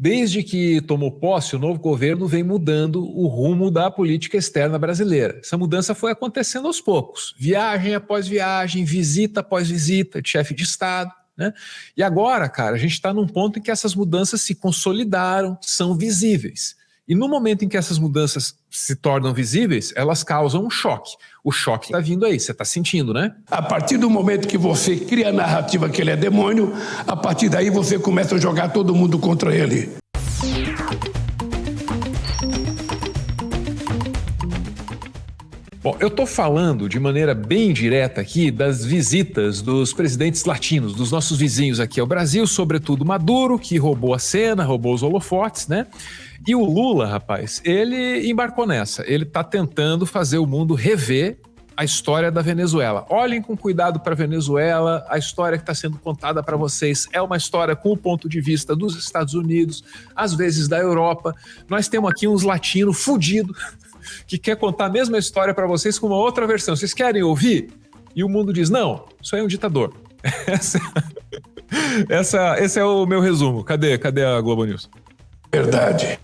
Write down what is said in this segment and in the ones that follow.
Desde que tomou posse, o novo governo vem mudando o rumo da política externa brasileira. Essa mudança foi acontecendo aos poucos, viagem após viagem, visita após visita de chefe de Estado, né? E agora, cara, a gente está num ponto em que essas mudanças se consolidaram, são visíveis. E no momento em que essas mudanças se tornam visíveis, elas causam um choque. O choque está vindo aí, você está sentindo, né? A partir do momento que você cria a narrativa que ele é demônio, a partir daí você começa a jogar todo mundo contra ele. Bom, eu estou falando de maneira bem direta aqui das visitas dos presidentes latinos, dos nossos vizinhos aqui ao Brasil, sobretudo Maduro, que roubou a cena, roubou os holofotes, né? E o Lula, rapaz, ele embarcou nessa. Ele está tentando fazer o mundo rever a história da Venezuela. Olhem com cuidado para a Venezuela, a história que está sendo contada para vocês é uma história com o ponto de vista dos Estados Unidos, às vezes da Europa. Nós temos aqui uns latinos fudidos que quer contar a mesma história para vocês com uma outra versão. Vocês querem ouvir? E o mundo diz, não, isso aí é um ditador. Esse é o meu resumo. Cadê a Globo News? Verdade.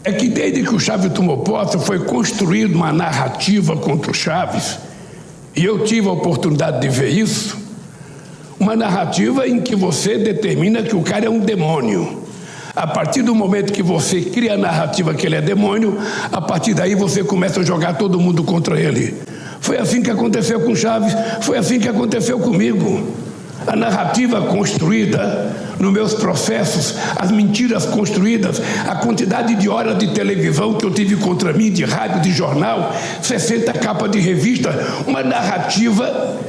É que desde que o Chávez tomou posse, foi construída uma narrativa contra o Chávez, e eu tive a oportunidade de ver isso, uma narrativa em que você determina que o cara é um demônio. A partir do momento que você cria a narrativa que ele é demônio, a partir daí você começa a jogar todo mundo contra ele. Foi assim que aconteceu com o Chávez, foi assim que aconteceu comigo. A narrativa construída nos meus processos, as mentiras construídas, a quantidade de horas de televisão que eu tive contra mim, de rádio, de jornal, 60 capas de revista, uma narrativa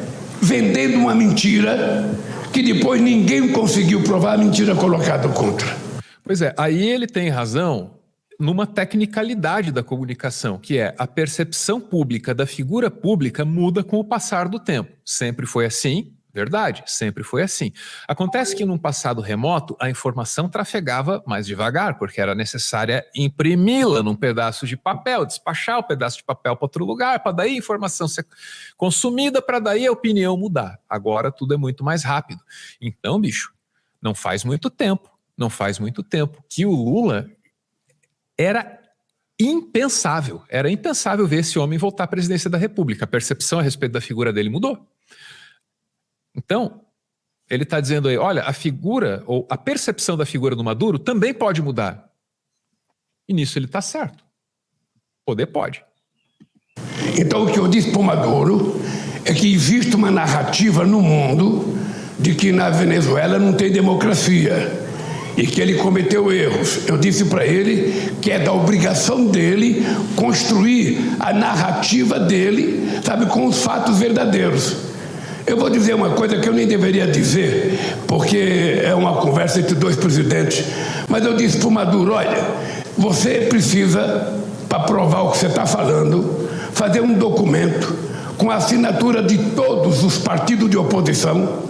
vendendo uma mentira que depois ninguém conseguiu provar a mentira colocada contra. Pois é, aí ele tem razão numa tecnicalidade da comunicação, que é a percepção pública da figura pública muda com o passar do tempo. Sempre foi assim. Verdade, sempre foi assim. Acontece que num passado remoto a informação trafegava mais devagar, porque era necessária imprimi-la num pedaço de papel, despachar o pedaço de papel para outro lugar, para daí a informação ser consumida, para daí a opinião mudar. Agora tudo é muito mais rápido. Então, bicho, não faz muito tempo que o Lula era impensável ver esse homem voltar à presidência da República. A percepção a respeito da figura dele mudou. Então, ele está dizendo aí, olha, a figura ou a percepção da figura do Maduro também pode mudar. E nisso ele está certo. Poder pode. Então o que eu disse para o Maduro é que existe uma narrativa no mundo de que na Venezuela não tem democracia e que ele cometeu erros. Eu disse para ele que é da obrigação dele construir a narrativa dele, sabe, com os fatos verdadeiros. Eu vou dizer uma coisa que eu nem deveria dizer, porque é uma conversa entre dois presidentes, mas eu disse para o Maduro, olha, você precisa, para provar o que você está falando, fazer um documento com a assinatura de todos os partidos de oposição,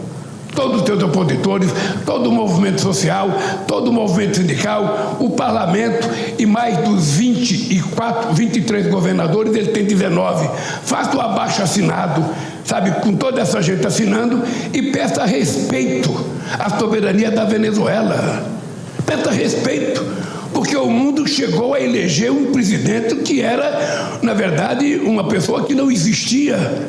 todos os seus opositores, todo o movimento social, todo o movimento sindical, o parlamento e mais dos 23 governadores, ele tem 19. Faça o abaixo-assinado, sabe, com toda essa gente assinando e peça respeito à soberania da Venezuela. Peça respeito, porque o mundo chegou a eleger um presidente que era, na verdade, uma pessoa que não existia.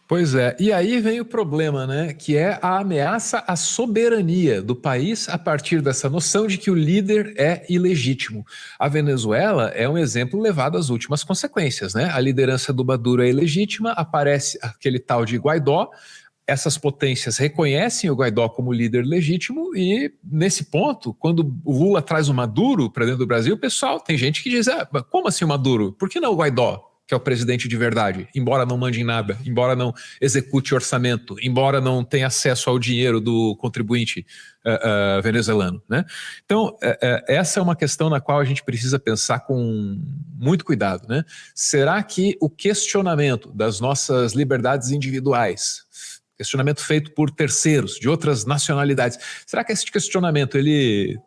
Pois é, e aí vem o problema, né, que é a ameaça à soberania do país a partir dessa noção de que o líder é ilegítimo. A Venezuela é um exemplo levado às últimas consequências, né? A liderança do Maduro é ilegítima, aparece aquele tal de Guaidó, essas potências reconhecem o Guaidó como líder legítimo e, nesse ponto, quando o Lula traz o Maduro para dentro do Brasil, pessoal, tem gente que diz, como assim o Maduro? Por que não o Guaidó? Que é o presidente de verdade, embora não mande em nada, embora não execute orçamento, embora não tenha acesso ao dinheiro do contribuinte venezuelano, né? Então, essa é uma questão na qual a gente precisa pensar com muito cuidado, né? Será que o questionamento das nossas liberdades individuais, questionamento feito por terceiros, de outras nacionalidades, será que esse questionamento ele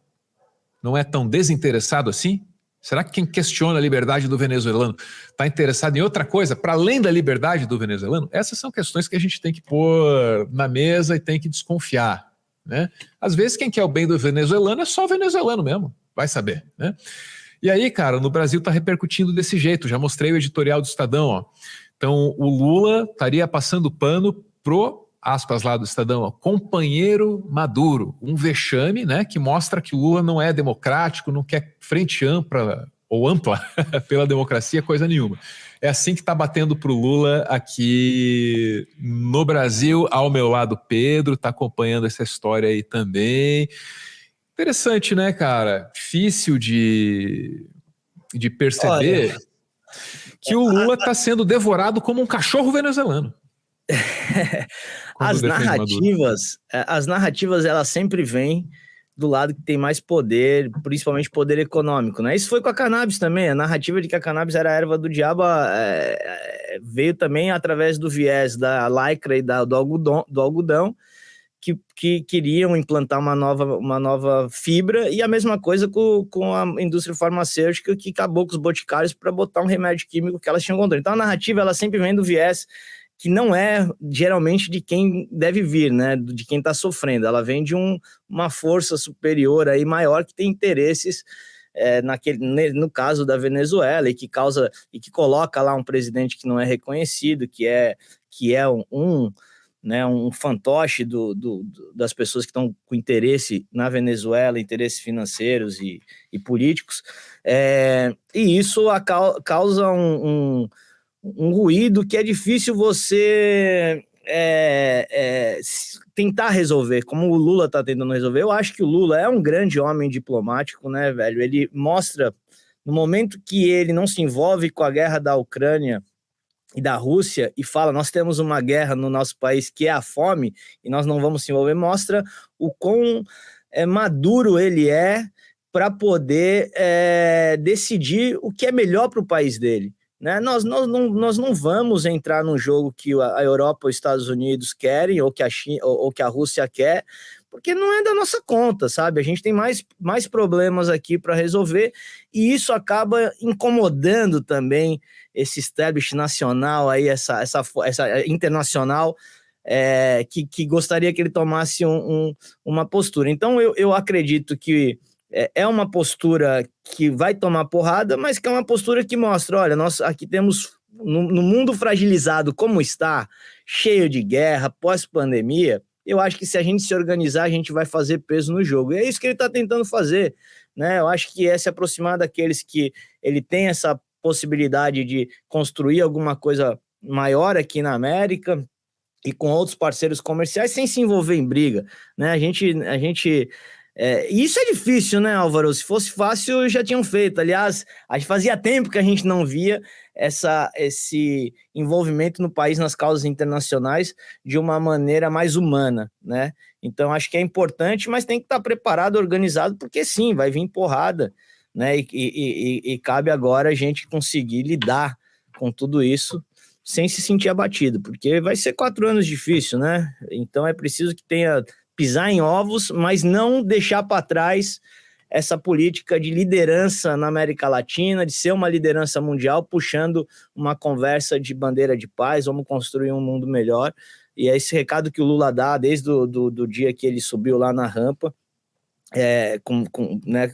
não é tão desinteressado assim? Será que quem questiona a liberdade do venezuelano está interessado em outra coisa, para além da liberdade do venezuelano? Essas são questões que a gente tem que pôr na mesa e tem que desconfiar, né? Às vezes quem quer o bem do venezuelano é só o venezuelano mesmo, vai saber, né? E aí, cara, no Brasil tá repercutindo desse jeito, já mostrei o editorial do Estadão, ó. Então, o Lula estaria passando pano pro, aspas lá do Estadão, ó, companheiro Maduro, um vexame, né, que mostra que o Lula não é democrático, não quer frente ampla ou ampla pela democracia, coisa nenhuma. É assim que tá batendo pro Lula aqui no Brasil. Ao meu lado, Pedro, tá acompanhando essa história aí também. Interessante, né, cara? Difícil de perceber. Olha, que o Lula está sendo devorado como um cachorro venezuelano. As narrativas elas sempre vêm do lado que tem mais poder, principalmente poder econômico, né? Isso foi com a cannabis também. A narrativa de que a cannabis era a erva do diabo veio também através do viés da lycra e do algodão que queriam implantar uma nova fibra, e a mesma coisa com a indústria farmacêutica, que acabou com os boticários para botar um remédio químico que elas tinham controle. Então a narrativa ela sempre vem do viés que não é geralmente de quem deve vir, né? De quem está sofrendo. Ela vem de uma força superior aí, maior, que tem interesses no caso da Venezuela, e que coloca lá um presidente que não é reconhecido, que é um fantoche das pessoas que estão com interesse na Venezuela, interesses financeiros e políticos, e isso causa um ruído que é difícil você tentar resolver, como o Lula está tentando resolver. Eu acho que o Lula é um grande homem diplomático, né, velho? Ele mostra, no momento que ele não se envolve com a guerra da Ucrânia e da Rússia, e fala, nós temos uma guerra no nosso país que é a fome, e nós não vamos se envolver, mostra o quão maduro ele é para poder decidir o que é melhor para o país dele, né? Nós não vamos entrar num jogo que a Europa ou os Estados Unidos querem, ou que a China, ou que a Rússia quer, porque não é da nossa conta, sabe? A gente tem mais problemas aqui para resolver, e isso acaba incomodando também esse establishment nacional, aí, essa internacional, que gostaria que ele tomasse uma postura. Então, eu acredito que é uma postura que vai tomar porrada, mas que é uma postura que mostra, olha, nós aqui temos, no mundo fragilizado como está, cheio de guerra, pós-pandemia, eu acho que se a gente se organizar, a gente vai fazer peso no jogo. E é isso que ele está tentando fazer, né? Eu acho que é se aproximar daqueles que ele tem essa possibilidade de construir alguma coisa maior aqui na América e com outros parceiros comerciais, sem se envolver em briga, né? Isso é difícil, né, Álvaro? Se fosse fácil, já tinham feito. Aliás, fazia tempo que a gente não via esse envolvimento no país, nas causas internacionais, de uma maneira mais humana, né? Então, acho que é importante, mas tem que estar preparado, organizado, porque sim, vai vir porrada, né? E cabe agora a gente conseguir lidar com tudo isso sem se sentir abatido, porque vai ser 4 anos difícil, né? Então, é preciso que tenha pisar em ovos, mas não deixar para trás essa política de liderança na América Latina, de ser uma liderança mundial, puxando uma conversa de bandeira de paz, vamos construir um mundo melhor. E é esse recado que o Lula dá desde do dia que ele subiu lá na rampa, né,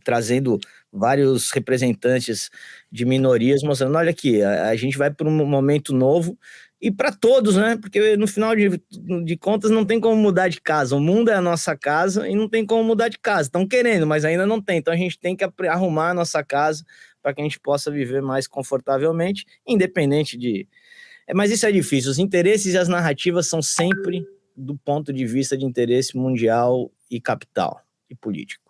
trazendo vários representantes de minorias, mostrando, olha aqui, a gente vai para um momento novo, e para todos, né? Porque no final de contas não tem como mudar de casa. O mundo é a nossa casa e não tem como mudar de casa. Estão querendo, mas ainda não tem. Então a gente tem que arrumar a nossa casa para que a gente possa viver mais confortavelmente, independente de... Mas isso é difícil. Os interesses e as narrativas são sempre do ponto de vista de interesse mundial e capital e político.